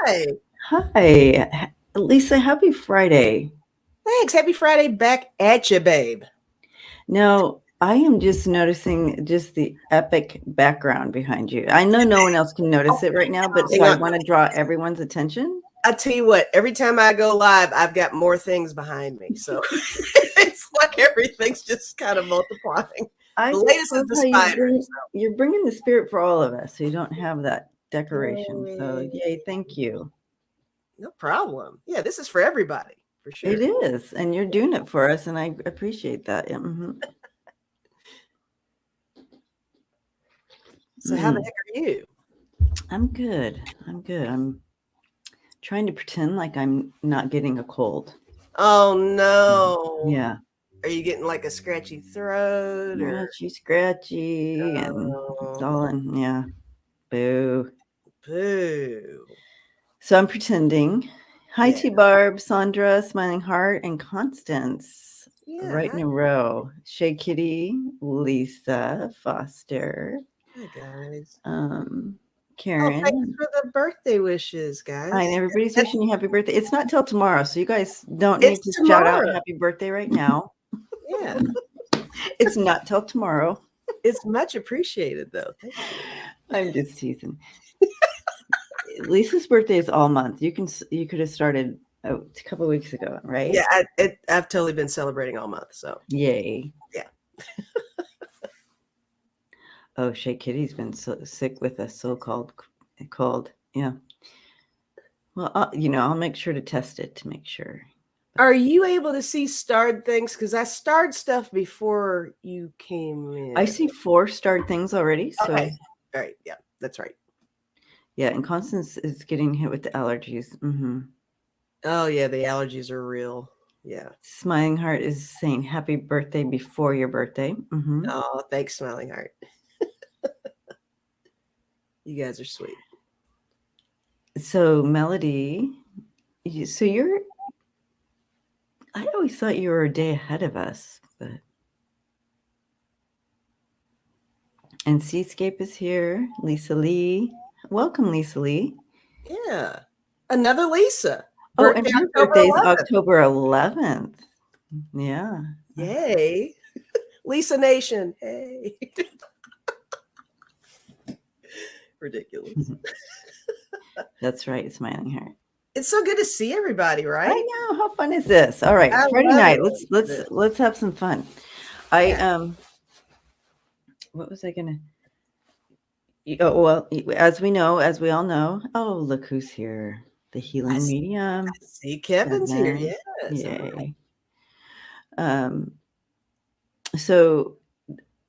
Hi. Hi, Lisa. Happy Friday. Thanks. Happy Friday back at you, babe. Now, I am just noticing just the epic background behind you. I know no one else can notice it right now, but so Hang I on. want to draw everyone's attention. I tell you what, every time I go live, I've got more things behind me. So it's like everything's just kind of multiplying. I The just latest love is the how spider. you're bringing the spirit for all of us, so you don't have that decoration. So, Yay. yay, thank you. No problem. Yeah, this is for everybody, for sure. It is, and you're doing it for us, and I appreciate that. Yeah, So how the heck are you? I'm good. I'm trying to pretend like I'm not getting a cold. Oh no. Yeah. Are you getting like a scratchy throat or Scratchy, and it's all in, yeah. Boo. boo? So I'm pretending. Hi, Yeah. T Barb, Sandra, Smiling Heart, and Constance. Yeah. Right in a row. Shay Kitty, Lisa, Foster, Hi guys. um, Oh, thanks Karen. for the birthday wishes, Hi, and guys. everybody's wishing you happy birthday. It's not till tomorrow, so you guys don't need It's to shout out tomorrow. happy birthday right now. Yeah. It's not till tomorrow. It's much appreciated, though. Thank you. I'm just teasing. Lisa's birthday is all month. You could have started a couple weeks ago, right? Yeah, I've totally been celebrating all month. So, Yay. yeah. Oh, Shay Kitty's been so sick with a so-called cold. Yeah. Well, I'll make sure to test it to make sure. Are you able to see starred things? Because I starred stuff before you came in. I see 4 starred things already. So, Okay. All right. Yeah, that's right. yeah, and Constance is getting hit with the allergies. Oh, yeah, the allergies are real. Yeah. Smiling Heart is saying happy birthday before your birthday. Oh, thanks, Smiling Heart. You guys are sweet. So, Melody, I always thought you were a day ahead of us, but. And Seascape is here. Lisa Lee. Welcome, Lisa Lee. Yeah. Another Lisa. Oh, and her birthday is 11th. October 11th. Yeah. Yay. Lisa Nation. Hey. Ridiculous. That's right, Smiling Heart. It's so good to see everybody, right? I know. How fun is this? All right, Friday night. Let's have some fun. What was I gonna? Oh well, as we all know. Oh, look who's here! The healing medium. I see Kevin's here. Yes. Yay. So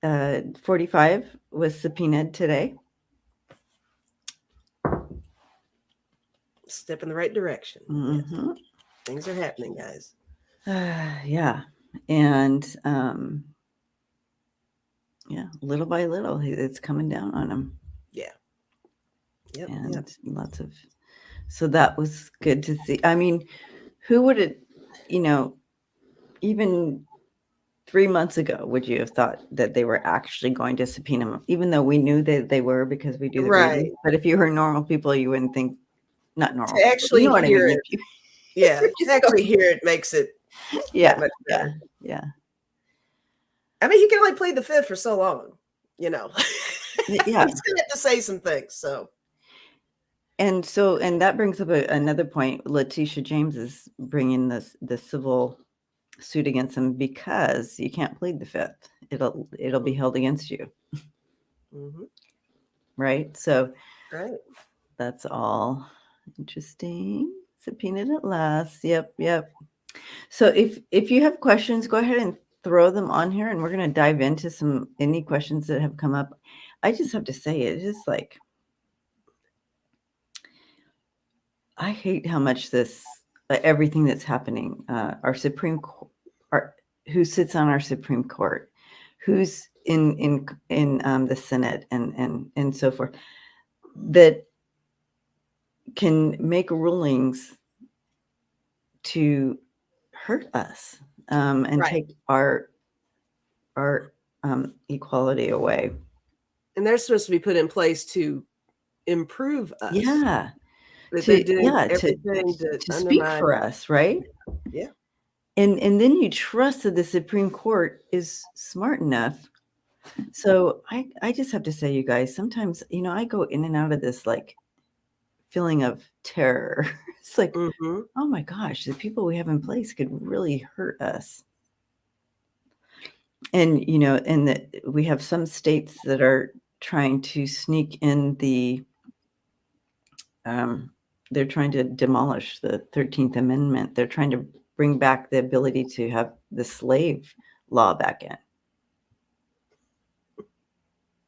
45 was subpoenaed today. Step in the right direction. Mm-hmm. Yes. Things are happening, guys. Yeah. And yeah, little by little, it's coming down on him. Yeah. Yep. And yep. lots of, so that was good to see. I mean, who would it, even 3 months ago, would you have thought that they were actually going to subpoena him, even though we knew that they were because we do the reading? But if you were normal people, you wouldn't think, not normal. To actually people, hear it. Yeah. To actually hear it makes it yeah, much better. Yeah. I mean, he can only plead the fifth for so long, Yeah. He's going to have to say some things. So. And that brings up another point. Letitia James is bringing the civil suit against him because you can't plead the fifth. It'll be held against you. Mm-hmm. Right. So. Right. That's all interesting. Subpoenaed at last. Yep. So if you have questions, go ahead and throw them on here, and we're going to dive into any questions that have come up. I just have to say, it is like, I hate how much everything that's happening. Our Supreme Court, who sits on our Supreme Court, who's in the Senate, and so forth, that can make rulings to hurt us and take our equality away. And they're supposed to be put in place to improve us. Yeah. They're doing everything to to speak undermine. for us, right? Yeah. And then you trust that the Supreme Court is smart enough. So I just have to say, you guys, sometimes, I go in and out of this like feeling of terror. It's like, Mm-hmm. oh my gosh, the people we have in place could really hurt us. And, and that we have some states that are trying to sneak in they're trying to demolish the 13th Amendment. They're trying to bring back the ability to have the slave law back in.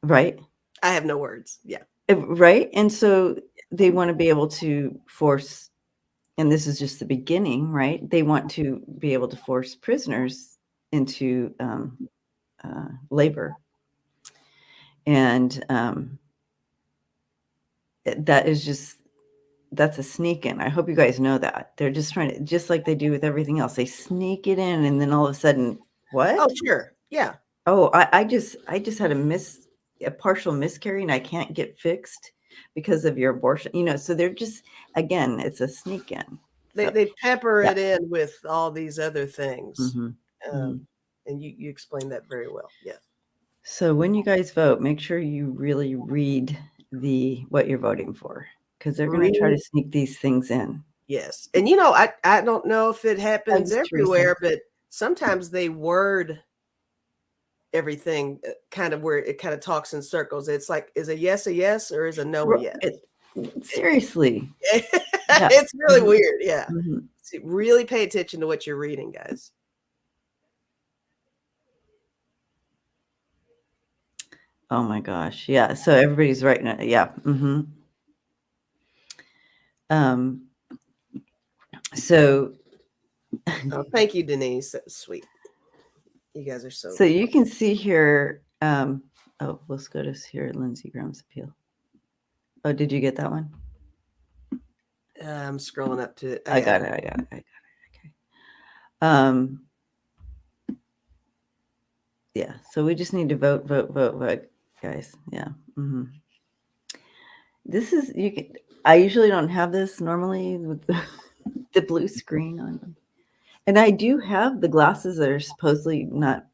Right? I have no words. Yeah. Right? And so they want to be able to force, and this is just the beginning, right? They want to be able to force prisoners into labor. And that is just, that's a sneak in. I hope you guys know that. They're just trying to, just like they do with everything else, they sneak it in, and then all of a sudden, what? Oh, sure. Yeah. Oh, I just had a partial miscarriage, and I can't get fixed because of your abortion. So they're just, again, it's a sneak in. They pepper it in with all these other things. Mm-hmm. And you explained that very well. Yeah. So when you guys vote, make sure you really read what you're voting for, because they're going to try to sneak these things in. Yes. And I don't know if it happens everywhere, but sometimes they word everything kind of where it kind of talks in circles. It's like, is a yes or is a no a yes? Seriously. It's really weird. Yeah. Mm-hmm. So really pay attention to what you're reading, guys. Oh my gosh. Yeah. So everybody's right now. Yeah. Mm-hmm. So thank you, Denise. That was sweet. You guys are so you can see here. Let's go to here, Lindsey Graham's appeal. Oh, did you get that one? I'm scrolling up to it. I got it. Okay. Yeah. So we just need to vote, guys. Yeah. Mm-hmm. This is I usually don't have this normally with the blue screen on them. And I do have the glasses that are supposedly not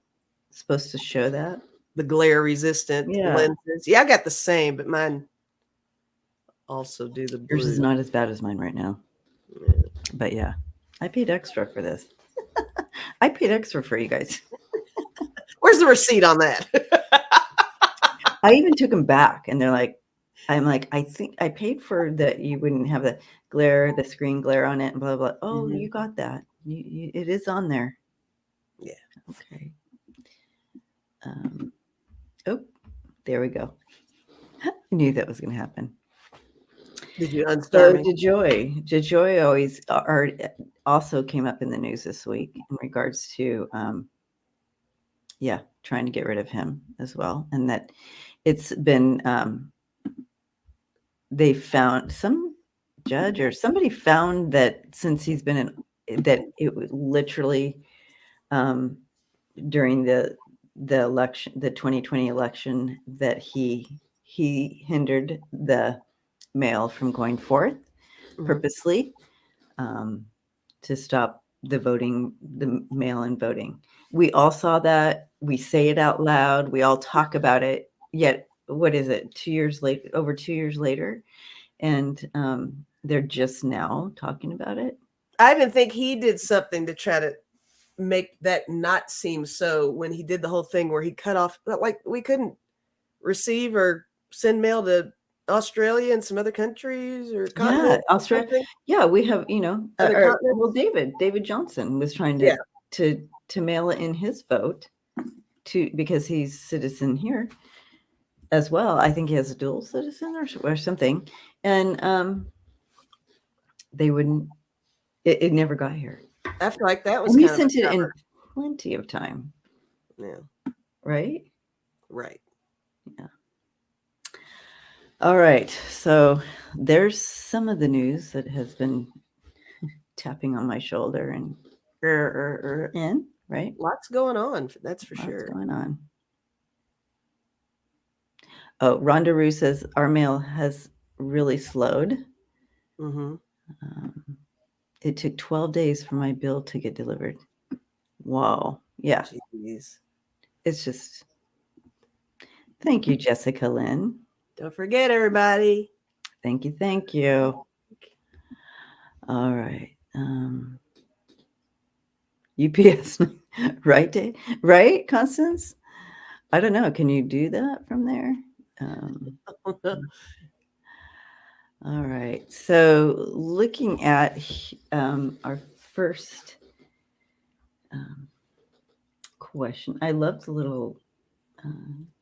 supposed to show that. The glare resistant lenses. Yeah, I got the same, but mine also do the blue. Yours is not as bad as mine right now. Yeah. But yeah, I paid extra for this. I paid extra for you guys. Where's the receipt on that? I even took them back, and I'm like, I think I paid for that. You wouldn't have the screen glare on it, and blah blah. Oh, you got that. It is on there. Yeah. Okay. There we go. I knew that was going to happen. Did you unstar me? DeJoy also came up in the news this week in regards to, trying to get rid of him as well, and that it's been they found some judge or somebody found that since he's been that it was literally during the election, the 2020 election, that he hindered the mail from going forth purposely to stop the mail-in voting. We all saw that. We say it out loud. We all talk about it. Yet, what is it? 2 years later, over 2 years later, and they're just now talking about it. I even think he did something to try to make that not seem so when he did the whole thing where he cut off, like we couldn't receive or send mail to Australia and some other countries or continents. Yeah, Australia. Yeah, we have, well, David Johnson was trying to mail in his vote because he's citizen here as well. I think he has a dual citizen or something. And they wouldn't, it never got here. I feel like that was we sent it in plenty of time. Yeah. Right? Right. Yeah. All right. So there's some of the news that has been tapping on my shoulder and right? Lots going on. That's for sure. What's going on? Oh, Rhonda Rue says our mail has really slowed. Mm-hmm. It took 12 days for my bill to get delivered. Whoa. Yeah. Jeez. It's just, thank you, Jessica Lynn. Don't forget, everybody. Thank you. Thank you. All right. UPS, right, Dave? Right, Constance? I don't know. Can you do that from there? All right. So looking at our first question. I love the little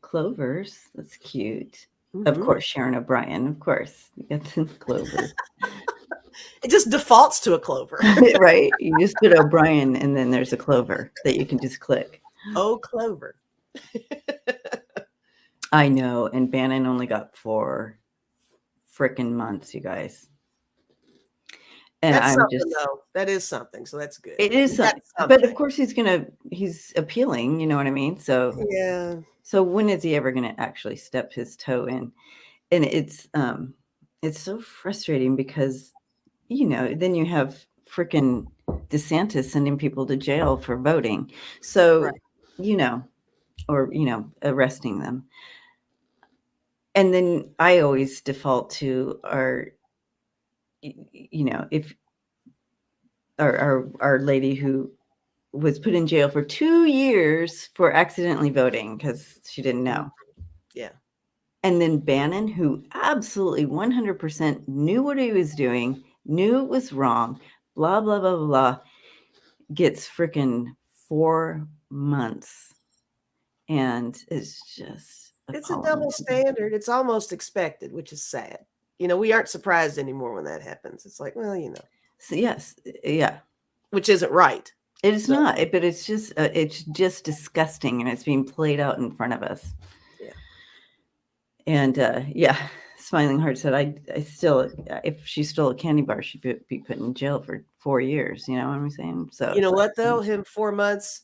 clovers. That's cute. Mm-hmm. Of course, Sharon O'Brien. Of course, you got the clover. It just defaults to a clover. Right? You just put O'Brien and then there's a clover that you can just click. Oh, clover. I know. And Bannon only got 4 frickin' months, you guys. And that's I'm something, just, though. That is something. So that's good. It is something. But of course he's appealing, you know what I mean? So yeah. So when is he ever going to actually step his toe in? And it's so frustrating because, then you have freaking DeSantis sending people to jail for voting. So, right. Or, arresting them. And then I always default to if our lady who was put in jail for 2 years for accidentally voting because she didn't know. Yeah. And then Bannon, who absolutely 100% knew what he was doing, knew it was wrong, blah, blah, blah, blah, gets freaking 4 months. And it's just It's a double standard. It's almost expected, which is sad. We aren't surprised anymore when that happens. It's like, well, So, yes. Yeah. Which isn't right. It is not, but it's just disgusting, and it's being played out in front of us. Yeah. And yeah, Smiling Heart said, I still, if she stole a candy bar, she'd be put in jail for 4 years. You know what I'm saying? So you know what though, him 4 months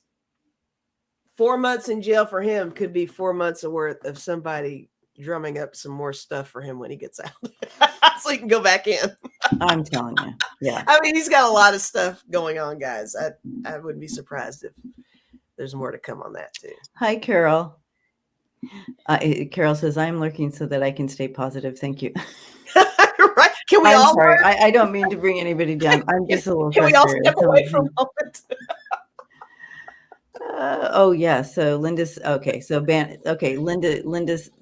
in jail for him could be 4 months worth of somebody drumming up some more stuff for him when he gets out, so he can go back in. I'm telling you, yeah. I mean, he's got a lot of stuff going on, guys. I wouldn't be surprised if there's more to come on that too. Hi, Carol. Carol says, I'm lurking so that I can stay positive. Thank you. Right? Can we all? Sorry. I don't mean to bring anybody down. I'm just a little Can frustrated. we all step away for a moment? Oh yeah. So Linda's okay. So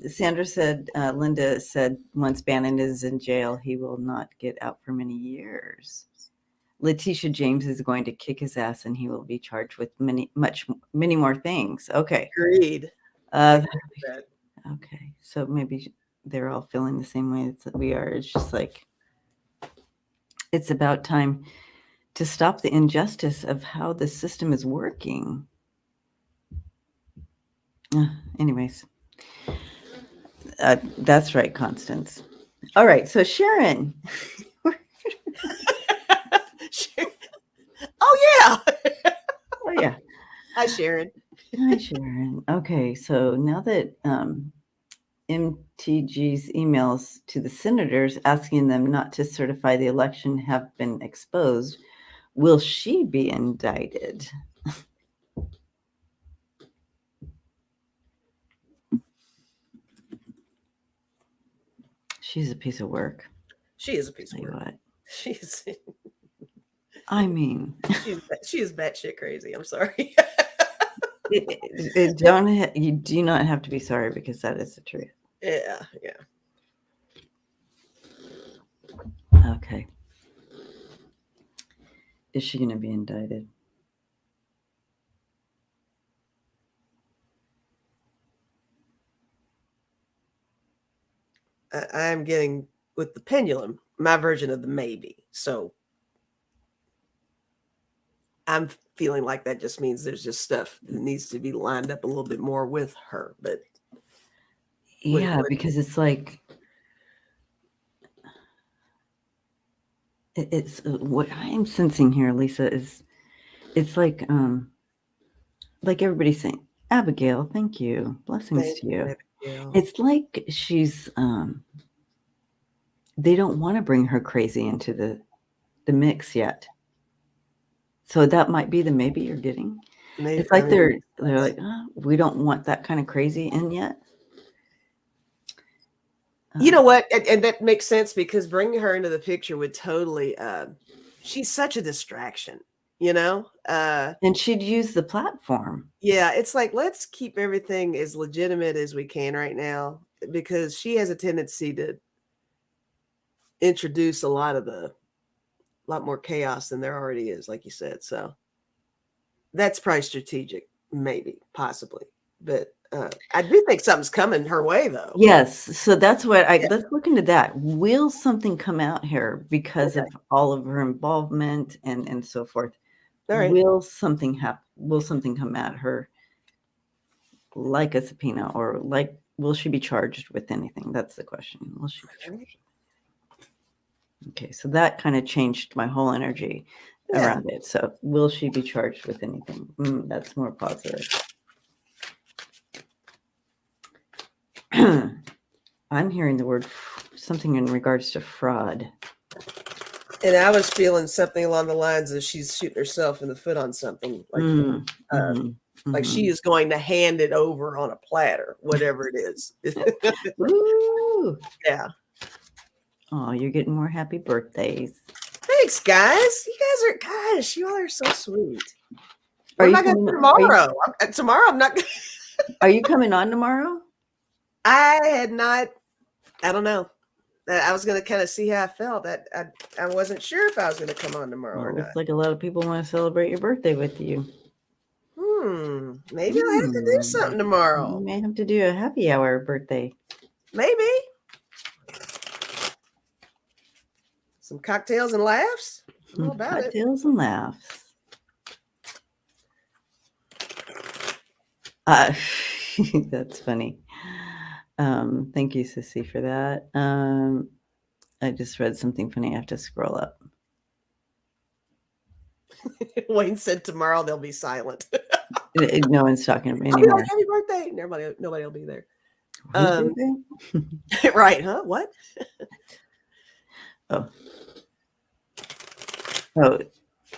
Sandra said, Linda said once Bannon is in jail, he will not get out for many years. Letitia James is going to kick his ass and he will be charged with many more things. Okay. Agreed. Okay. So maybe they're all feeling the same way that we are. It's just like, it's about time to stop the injustice of how the system is working. Anyways, that's right, Constance. All right, so Sharon. Oh yeah. Oh yeah. Hi Sharon. Hi Sharon. Okay, so now that MTG's emails to the senators asking them not to certify the election have been exposed, will she be indicted? She's a piece of work. She is a piece of work. What? She's. I mean, she is batshit crazy. I'm sorry. You do not have to be sorry because that is the truth. Yeah. Okay. Is she going to be indicted? I'm getting with the pendulum, my version of the maybe. So I'm feeling like that just means there's just stuff that needs to be lined up a little bit more with her. But yeah, because it's like, it's what I'm sensing here, Lisa, is it's like everybody's saying, Abigail, thank you. Blessings to you. Abigail. It's like she's they don't want to bring her crazy into the mix yet. So that might be the maybe you're getting. Maybe, It's like they're that's- like, oh, we don't want that kind of crazy in yet. you know what? And that makes sense because bringing her into the picture would totally, she's such a distraction, you know? And she'd use the platform. Yeah, it's like, let's keep everything as legitimate as we can right now because she has a tendency to introduce a lot more chaos than there already is, like you said. So that's probably strategic, maybe, possibly. But I do think something's coming her way, though. Yes. So that's what let's look into that. Will something come out here because of all of her involvement and so forth? All right. Will something happen? Will something come at her like a subpoena, or like, will she be charged with anything? That's the question. Will she be charged? Okay, so that kind of changed my whole energy around it. So will she be charged with anything? That's more positive. I'm hearing the word something in regards to fraud. And I was feeling something along the lines of she's shooting herself in the foot on something. Like she is going to hand it over on a platter, whatever it is. Ooh. Yeah. Oh, you're getting more happy birthdays. Thanks, guys. Gosh, you all are so sweet. What am I going to do tomorrow? Tomorrow, I'm not. Are you coming on tomorrow? I don't know. I was going to kind of see how I felt. I wasn't sure if I was going to come on tomorrow or not. Looks like a lot of people want to celebrate your birthday with you. Maybe I'll have to do something tomorrow. You may have to do a happy hour birthday. Maybe. Some cocktails and laughs. I'm all about cocktails and laughs. That's funny. Thank you, Sissy, for that. I just read something funny. I have to scroll up. Wayne said tomorrow they'll be silent. No one's talking anymore. Like, happy birthday! And nobody will be there. Birthday? Right? Huh? What? Oh,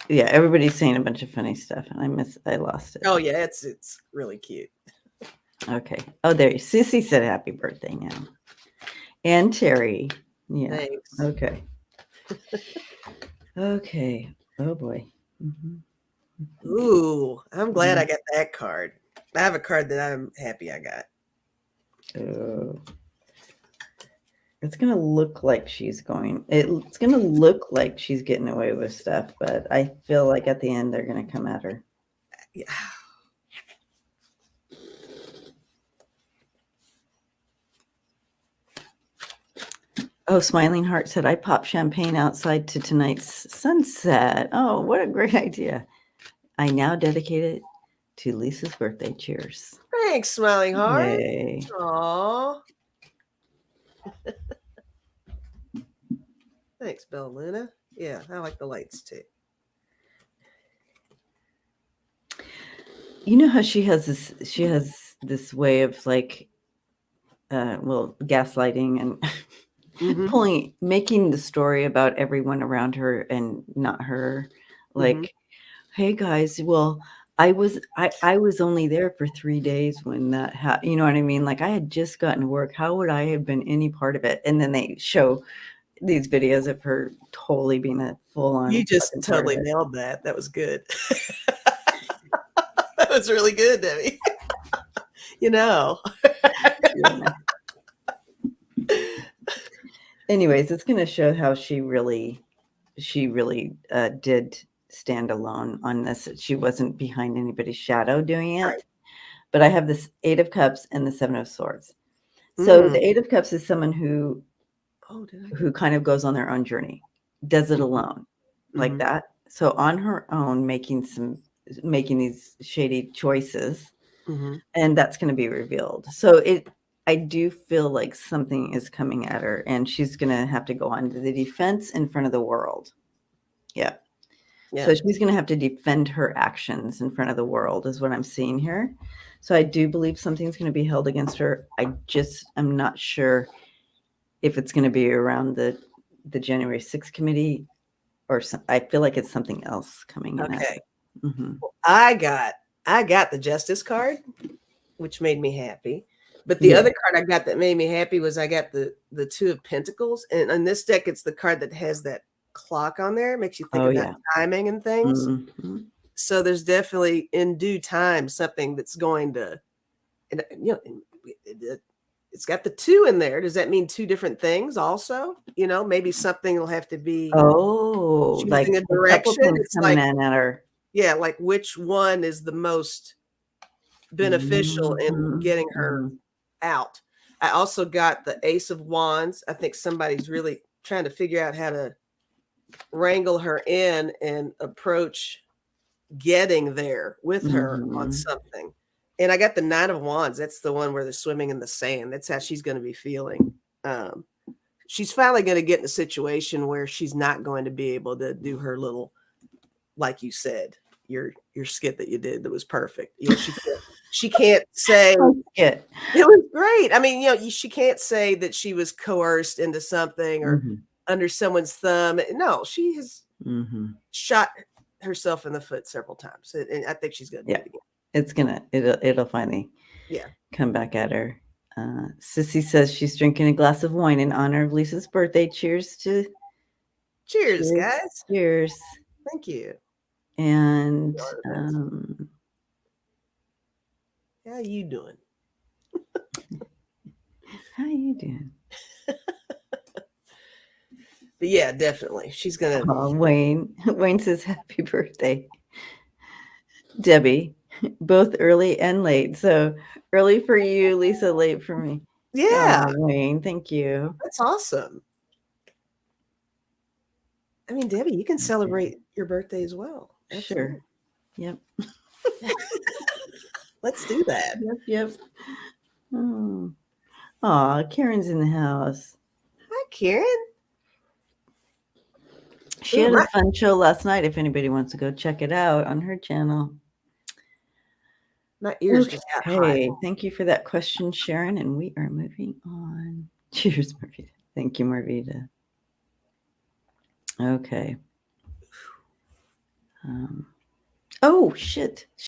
yeah. Everybody's saying a bunch of funny stuff, and I lost it. Oh yeah, it's really cute. Okay. Oh, there. Sissy said happy birthday now, and Terry. Yeah. Thanks. Okay. Okay. Oh boy. Ooh, I'm glad I got that card. I have a card that I'm happy I got. Oh. It's gonna look like she's going. It's gonna look like she's getting away with stuff, but I feel like at the end they're gonna come at her. Yeah. Oh, Smiling Heart said, I pop champagne outside to tonight's sunset. Oh, what a great idea. I now dedicate it to Lisa's birthday. Cheers. Thanks, Smiling Heart. Yay. Aww. Thanks, Bella Luna. Yeah, I like the lights too. You know how she has this way of like, gaslighting and making the story about everyone around her and not her. Like, hey guys, well, I was only there for 3 days when that happened. You know what I mean? Like, I had just gotten to work. How would I have been any part of it? And then they show these videos of her totally being a full-on. You just totally nailed that. That was good. That was really good, Debbie. You know. Anyways, it's going to show how she really did stand alone on this. She wasn't behind anybody's shadow doing it. Right. But I have this 8 of Cups and the 7 of Swords. So the 8 of Cups is someone who kind of goes on their own journey, does it alone, like that. So on her own, making these shady choices, and that's going to be revealed. So I do feel like something is coming at her, and she's going to have to go on to the defense in front of the world. Yeah. So she's going to have to defend her actions in front of the world is what I'm seeing here. So I do believe something's going to be held against her. I'm not sure if it's going to be around the January 6th committee, or I feel like it's something else coming in. Okay. Mm-hmm. Well, I got the Justice card, which made me happy. But the other card I got that made me happy was I got the Two of Pentacles. And on this deck, it's the card that has that clock on there. It makes you think about timing and things. Mm-hmm. So there's definitely in due time something that's going to, and it's got the 2 in there. Does that mean 2 different things also? Maybe something will have to be like choosing a direction. It's coming like, in at her. yeah, like which one is the most beneficial in getting her out. I also got the Ace of Wands. I think somebody's really trying to figure out how to wrangle her in and approach getting there with her on something. And I got the Nine of Wands. That's the one where they're swimming in the sand. That's how she's going to be feeling. She's finally going to get in a situation where she's not going to be able to do her little, like you said, your skit that you did that was perfect. She can't say it was great. I mean, she can't say that she was coerced into something or under someone's thumb. No, she has shot herself in the foot several times, and I think she's gonna do it again. It's gonna it'll finally come back at her. Sissy says she's drinking a glass of wine in honor of Lisa's birthday. Cheers, guys. Cheers. Thank you. And how you doing? How you doing? But yeah, definitely. She's gonna. Wayne says happy birthday, Debbie. Both early and late. So early for you, Lisa. Late for me. Yeah, Wayne. Thank you. That's awesome. I mean, Debbie, you can celebrate your birthday as well. Absolutely. Sure. Yep. Let's do that. Yep. Oh, Karen's in the house. Hi, Karen. She had a fun show last night. If anybody wants to go check it out on her channel. My ears just got hot. Thank you for that question, Sharon. And we are moving on. Cheers, Marvita. Thank you, Marvita. Okay. Oh, shit.